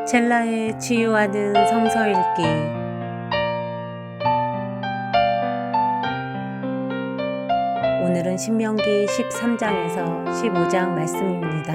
첼라의 치유하는 성서 읽기. 오늘은 신명기 13장에서 15장 말씀입니다.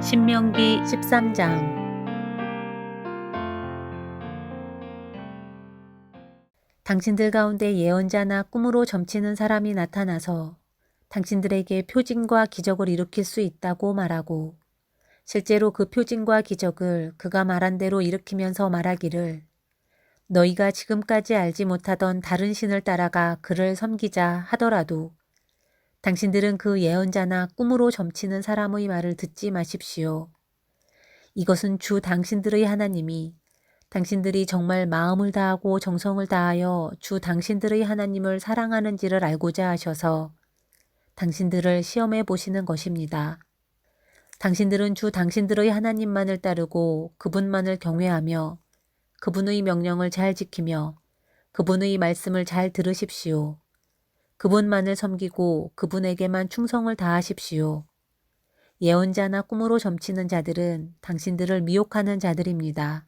신명기 13장. 당신들 가운데 예언자나 꿈으로 점치는 사람이 나타나서 당신들에게 표징과 기적을 일으킬 수 있다고 말하고, 실제로 그 표징과 기적을 그가 말한 대로 일으키면서 말하기를, 너희가 지금까지 알지 못하던 다른 신을 따라가 그를 섬기자 하더라도 당신들은 그 예언자나 꿈으로 점치는 사람의 말을 듣지 마십시오. 이것은 주 당신들의 하나님이 당신들이 정말 마음을 다하고 정성을 다하여 주 당신들의 하나님을 사랑하는지를 알고자 하셔서 당신들을 시험해 보시는 것입니다. 당신들은 주 당신들의 하나님만을 따르고 그분만을 경외하며 그분의 명령을 잘 지키며 그분의 말씀을 잘 들으십시오. 그분만을 섬기고 그분에게만 충성을 다하십시오. 예언자나 꿈으로 점치는 자들은 당신들을 미혹하는 자들입니다.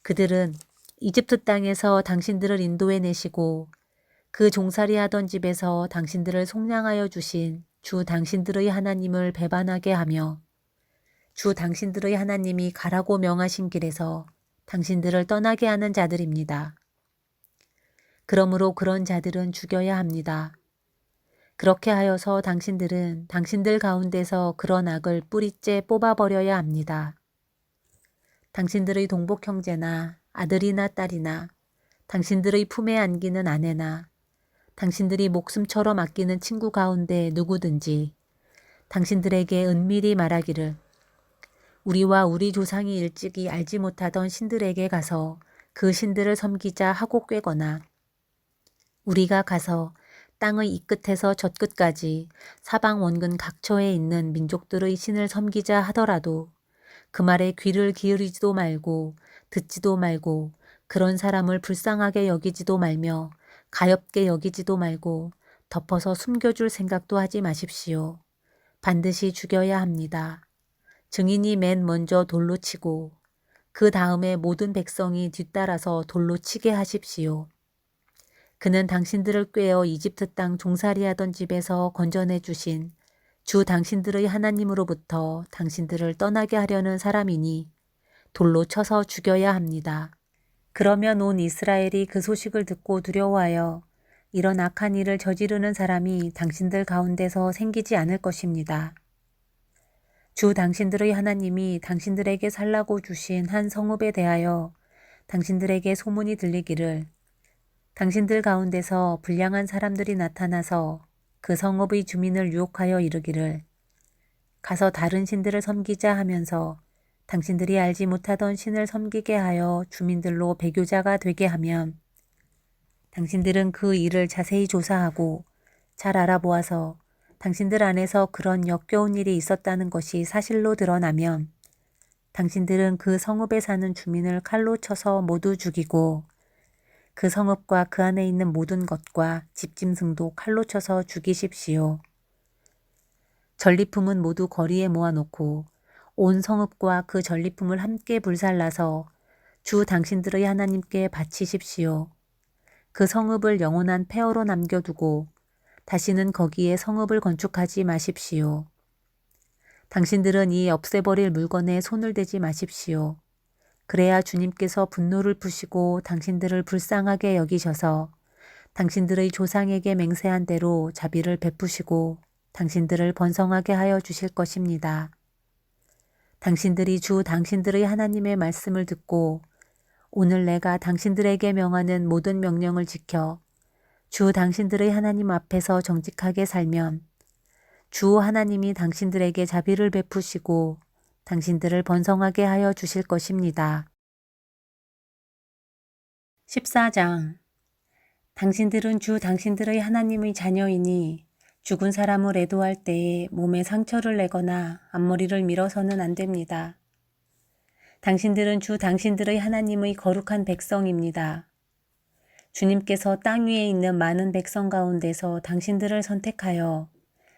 그들은 이집트 땅에서 당신들을 인도해 내시고 그 종살이 하던 집에서 당신들을 속량하여 주신 주 당신들의 하나님을 배반하게 하며 주 당신들의 하나님이 가라고 명하신 길에서 당신들을 떠나게 하는 자들입니다. 그러므로 그런 자들은 죽여야 합니다. 그렇게 하여서 당신들은 당신들 가운데서 그런 악을 뿌리째 뽑아버려야 합니다. 당신들의 동복 형제나 아들이나 딸이나 당신들의 품에 안기는 아내나 당신들이 목숨처럼 아끼는 친구 가운데 누구든지 당신들에게 은밀히 말하기를, 우리와 우리 조상이 일찍이 알지 못하던 신들에게 가서 그 신들을 섬기자 하고 꾀거나, 우리가 가서 땅의 이 끝에서 저 끝까지 사방 원근 각처에 있는 민족들의 신을 섬기자 하더라도 그 말에 귀를 기울이지도 말고 듣지도 말고 그런 사람을 불쌍하게 여기지도 말며 가엾게 여기지도 말고 덮어서 숨겨줄 생각도 하지 마십시오. 반드시 죽여야 합니다. 증인이 맨 먼저 돌로 치고 그 다음에 모든 백성이 뒤따라서 돌로 치게 하십시오. 그는 당신들을 꾀어 이집트 땅 종살이하던 집에서 건져내 주신 주 당신들의 하나님으로부터 당신들을 떠나게 하려는 사람이니 돌로 쳐서 죽여야 합니다. 그러면 온 이스라엘이 그 소식을 듣고 두려워하여 이런 악한 일을 저지르는 사람이 당신들 가운데서 생기지 않을 것입니다. 주 당신들의 하나님이 당신들에게 살라고 주신 한 성읍에 대하여 당신들에게 소문이 들리기를, 당신들 가운데서 불량한 사람들이 나타나서 그 성읍의 주민을 유혹하여 이르기를, 가서 다른 신들을 섬기자 하면서 당신들이 알지 못하던 신을 섬기게 하여 주민들로 배교자가 되게 하면, 당신들은 그 일을 자세히 조사하고 잘 알아보아서 당신들 안에서 그런 역겨운 일이 있었다는 것이 사실로 드러나면 당신들은 그 성읍에 사는 주민을 칼로 쳐서 모두 죽이고 그 성읍과 그 안에 있는 모든 것과 집짐승도 칼로 쳐서 죽이십시오. 전리품은 모두 거리에 모아놓고 온 성읍과 그 전리품을 함께 불살라서 주 당신들의 하나님께 바치십시오. 그 성읍을 영원한 폐허로 남겨두고 다시는 거기에 성읍을 건축하지 마십시오. 당신들은 이 없애버릴 물건에 손을 대지 마십시오. 그래야 주님께서 분노를 푸시고 당신들을 불쌍하게 여기셔서 당신들의 조상에게 맹세한 대로 자비를 베푸시고 당신들을 번성하게 하여 주실 것입니다. 당신들이 주 당신들의 하나님의 말씀을 듣고 오늘 내가 당신들에게 명하는 모든 명령을 지켜 주 당신들의 하나님 앞에서 정직하게 살면 주 하나님이 당신들에게 자비를 베푸시고 당신들을 번성하게 하여 주실 것입니다. 14장. 당신들은 주 당신들의 하나님의 자녀이니 죽은 사람을 애도할 때에 몸에 상처를 내거나 앞머리를 밀어서는 안 됩니다. 당신들은 주 당신들의 하나님의 거룩한 백성입니다. 주님께서 땅 위에 있는 많은 백성 가운데서 당신들을 선택하여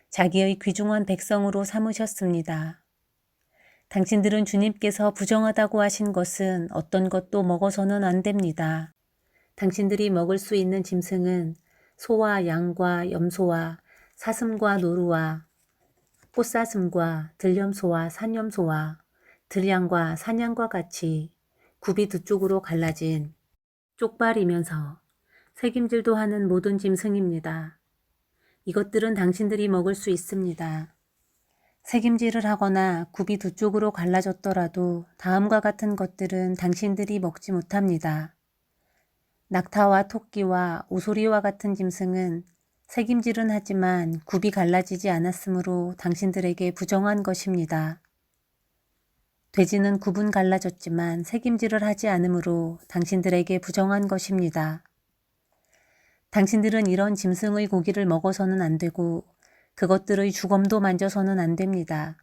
자기의 귀중한 백성으로 삼으셨습니다. 당신들은 주님께서 부정하다고 하신 것은 어떤 것도 먹어서는 안 됩니다. 당신들이 먹을 수 있는 짐승은 소와 양과 염소와 사슴과 노루와 꽃사슴과 들염소와 산염소와 들양과 사냥과 같이 굽이 두 쪽으로 갈라진 쪽발이면서 새김질도 하는 모든 짐승입니다. 이것들은 당신들이 먹을 수 있습니다. 새김질을 하거나 굽이 두 쪽으로 갈라졌더라도 다음과 같은 것들은 당신들이 먹지 못합니다. 낙타와 토끼와 오소리와 같은 짐승은 새김질은 하지만 굽이 갈라지지 않았으므로 당신들에게 부정한 것입니다. 돼지는 굽은 갈라졌지만 새김질을 하지 않으므로 당신들에게 부정한 것입니다. 당신들은 이런 짐승의 고기를 먹어서는 안 되고 그것들의 주검도 만져서는 안 됩니다.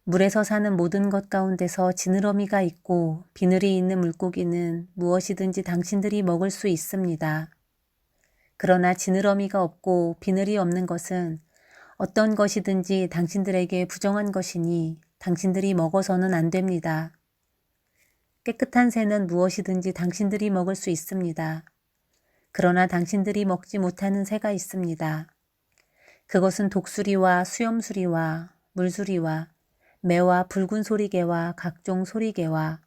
물에서 사는 모든 것 가운데서 지느러미가 있고 비늘이 있는 물고기는 무엇이든지 당신들이 먹을 수 있습니다. 그러나 지느러미가 없고 비늘이 없는 것은 어떤 것이든지 당신들에게 부정한 것이니 당신들이 먹어서는 안 됩니다. 깨끗한 새는 무엇이든지 당신들이 먹을 수 있습니다. 그러나 당신들이 먹지 못하는 새가 있습니다. 그것은 독수리와 수염수리와 물수리와 매와 붉은 소리개와 각종 소리개와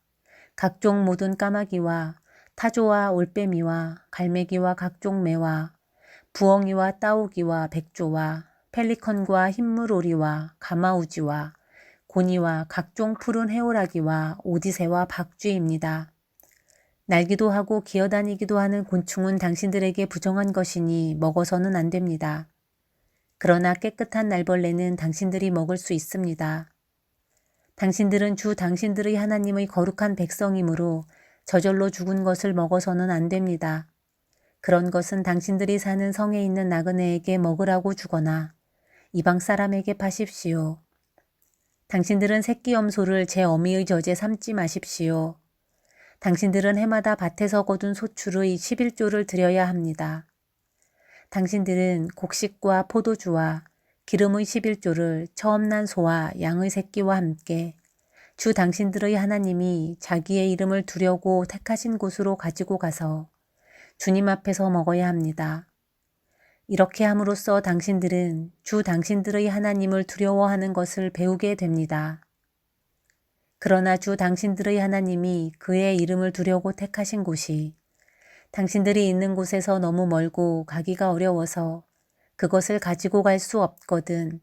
각종 모든 까마귀와 타조와 올빼미와 갈매기와 각종 매와 부엉이와 따오기와 백조와 펠리컨과 흰물오리와 가마우지와 고니와 각종 푸른 해오라기와 오디새와 박쥐입니다. 날기도 하고 기어다니기도 하는 곤충은 당신들에게 부정한 것이니 먹어서는 안 됩니다. 그러나 깨끗한 날벌레는 당신들이 먹을 수 있습니다. 당신들은 주 당신들의 하나님의 거룩한 백성이므로 저절로 죽은 것을 먹어서는 안 됩니다. 그런 것은 당신들이 사는 성에 있는 나그네에게 먹으라고 주거나 이방 사람에게 파십시오. 당신들은 새끼 염소를 제 어미의 젖에 삼지 마십시오. 당신들은 해마다 밭에서 거둔 소출의 11조를 드려야 합니다. 당신들은 곡식과 포도주와 기름의 11조를 처음 난 소와 양의 새끼와 함께 주 당신들의 하나님이 자기의 이름을 두려고 택하신 곳으로 가지고 가서 주님 앞에서 먹어야 합니다. 이렇게 함으로써 당신들은 주 당신들의 하나님을 두려워하는 것을 배우게 됩니다. 그러나 주 당신들의 하나님이 그의 이름을 두려고 택하신 곳이 당신들이 있는 곳에서 너무 멀고 가기가 어려워서 그것을 가지고 갈 수 없거든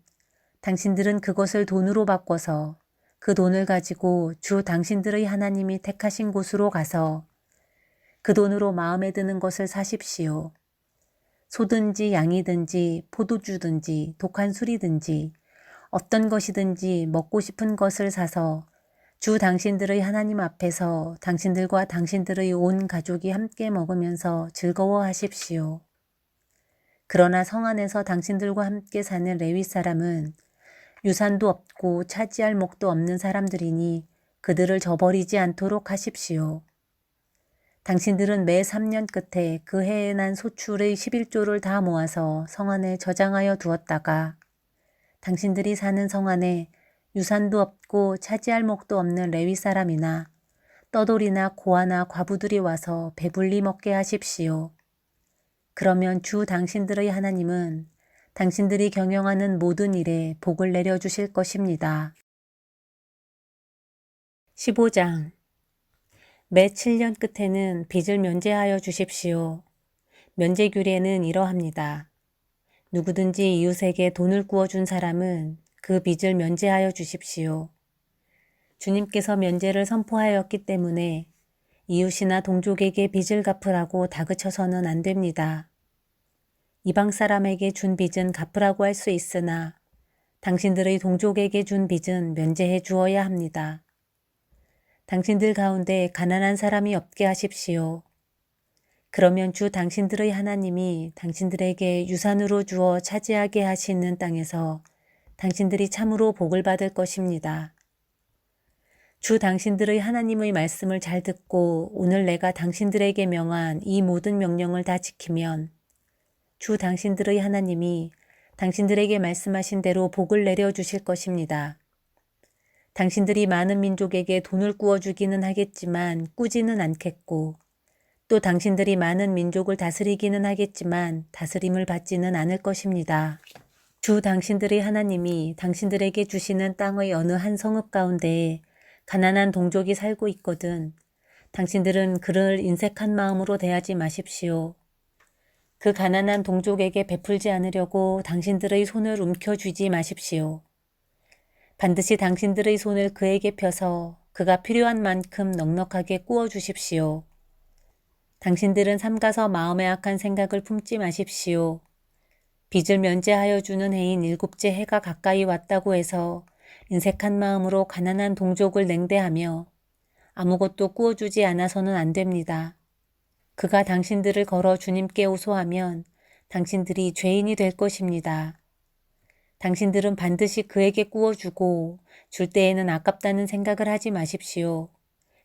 당신들은 그것을 돈으로 바꿔서 그 돈을 가지고 주 당신들의 하나님이 택하신 곳으로 가서 그 돈으로 마음에 드는 것을 사십시오. 소든지 양이든지 포도주든지 독한 술이든지 어떤 것이든지 먹고 싶은 것을 사서 주 당신들의 하나님 앞에서 당신들과 당신들의 온 가족이 함께 먹으면서 즐거워하십시오. 그러나 성 안에서 당신들과 함께 사는 레위 사람은 유산도 없고 차지할 목도 없는 사람들이니 그들을 저버리지 않도록 하십시오. 당신들은 매 3년 끝에 그 해에 난 소출의 11조를 다 모아서 성 안에 저장하여 두었다가 당신들이 사는 성 안에 유산도 없고 차지할 목도 없는 레위 사람이나 떠돌이나 고아나 과부들이 와서 배불리 먹게 하십시오. 그러면 주 당신들의 하나님은 당신들이 경영하는 모든 일에 복을 내려주실 것입니다. 15장 매 7년 끝에는 빚을 면제하여 주십시오. 면제 규례는 이러합니다. 누구든지 이웃에게 돈을 구워준 사람은 그 빚을 면제하여 주십시오. 주님께서 면제를 선포하였기 때문에 이웃이나 동족에게 빚을 갚으라고 다그쳐서는 안 됩니다. 이방 사람에게 준 빚은 갚으라고 할 수 있으나 당신들의 동족에게 준 빚은 면제해 주어야 합니다. 당신들 가운데 가난한 사람이 없게 하십시오. 그러면 주 당신들의 하나님이 당신들에게 유산으로 주어 차지하게 하시는 땅에서 당신들이 참으로 복을 받을 것입니다. 주 당신들의 하나님의 말씀을 잘 듣고 오늘 내가 당신들에게 명한 이 모든 명령을 다 지키면 주 당신들의 하나님이 당신들에게 말씀하신 대로 복을 내려주실 것입니다. 당신들이 많은 민족에게 돈을 꾸어주기는 하겠지만 꾸지는 않겠고 또 당신들이 많은 민족을 다스리기는 하겠지만 다스림을 받지는 않을 것입니다. 주 당신들의 하나님이 당신들에게 주시는 땅의 어느 한 성읍 가운데에 가난한 동족이 살고 있거든 당신들은 그를 인색한 마음으로 대하지 마십시오. 그 가난한 동족에게 베풀지 않으려고 당신들의 손을 움켜쥐지 마십시오. 반드시 당신들의 손을 그에게 펴서 그가 필요한 만큼 넉넉하게 꾸어주십시오. 당신들은 삼가서 마음에 악한 생각을 품지 마십시오. 빚을 면제하여 주는 해인 일곱째 해가 가까이 왔다고 해서 인색한 마음으로 가난한 동족을 냉대하며 아무것도 꾸어주지 않아서는 안 됩니다. 그가 당신들을 걸어 주님께 호소하면 당신들이 죄인이 될 것입니다. 당신들은 반드시 그에게 꾸어주고 줄 때에는 아깝다는 생각을 하지 마십시오.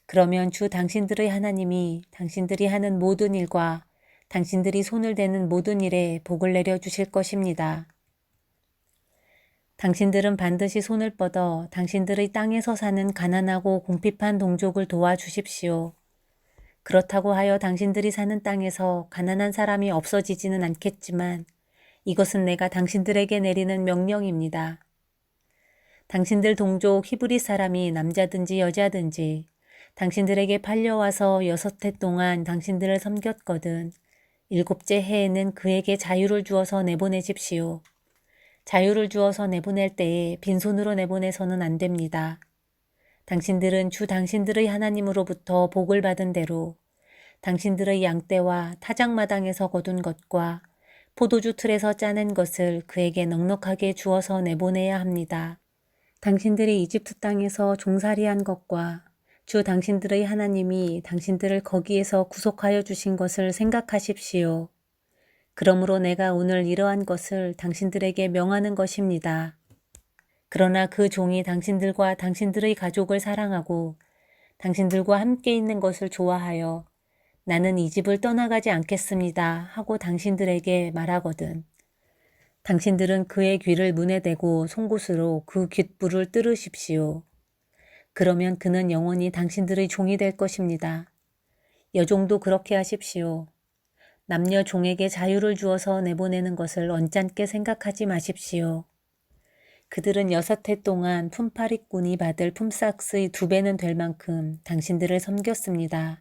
그러면 주 당신들의 하나님이 당신들이 하는 모든 일과 당신들이 손을 대는 모든 일에 복을 내려주실 것입니다. 당신들은 반드시 손을 뻗어 당신들의 땅에서 사는 가난하고 궁핍한 동족을 도와주십시오. 그렇다고 하여 당신들이 사는 땅에서 가난한 사람이 없어지지는 않겠지만 이것은 내가 당신들에게 내리는 명령입니다. 당신들 동족 히브리 사람이 남자든지 여자든지 당신들에게 팔려와서 6해 동안 당신들을 섬겼거든 일곱째 해에는 그에게 자유를 주어서 내보내십시오. 자유를 주어서 내보낼 때에 빈손으로 내보내서는 안 됩니다. 당신들은 주 당신들의 하나님으로부터 복을 받은 대로 당신들의 양떼와 타작마당에서 거둔 것과 포도주 틀에서 짜낸 것을 그에게 넉넉하게 주어서 내보내야 합니다. 당신들이 이집트 땅에서 종살이한 것과 주 당신들의 하나님이 당신들을 거기에서 구속하여 주신 것을 생각하십시오. 그러므로 내가 오늘 이러한 것을 당신들에게 명하는 것입니다. 그러나 그 종이 당신들과 당신들의 가족을 사랑하고 당신들과 함께 있는 것을 좋아하여 나는 이 집을 떠나가지 않겠습니다 하고 당신들에게 말하거든. 당신들은 그의 귀를 문에 대고 송곳으로 그 귓불을 뚫으십시오. 그러면 그는 영원히 당신들의 종이 될 것입니다. 여종도 그렇게 하십시오. 남녀 종에게 자유를 주어서 내보내는 것을 언짢게 생각하지 마십시오. 그들은 6해 동안 품팔이꾼이 받을 품삯의 2배는 될 만큼 당신들을 섬겼습니다.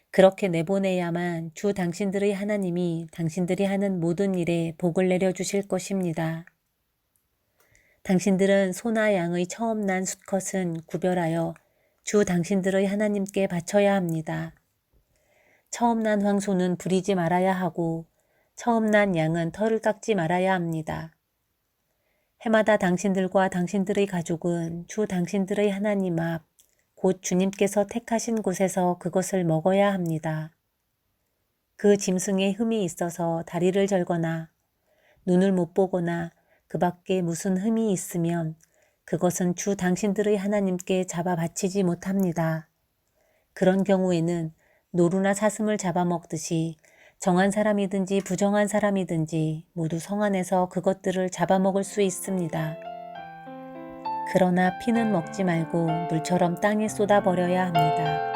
그렇게 내보내야만 주 당신들의 하나님이 당신들이 하는 모든 일에 복을 내려주실 것입니다. 당신들은 소나 양의 처음 난 수컷은 구별하여 주 당신들의 하나님께 바쳐야 합니다. 처음 난 황소는 부리지 말아야 하고 처음 난 양은 털을 깎지 말아야 합니다. 해마다 당신들과 당신들의 가족은 주 당신들의 하나님 앞, 곧 주님께서 택하신 곳에서 그것을 먹어야 합니다. 그 짐승에 흠이 있어서 다리를 절거나 눈을 못 보거나 그 밖에 무슨 흠이 있으면 그것은 주 당신들의 하나님께 잡아 바치지 못합니다. 그런 경우에는 노루나 사슴을 잡아먹듯이 정한 사람이든지 부정한 사람이든지 모두 성 안에서 그것들을 잡아먹을 수 있습니다. 그러나 피는 먹지 말고 물처럼 땅에 쏟아버려야 합니다.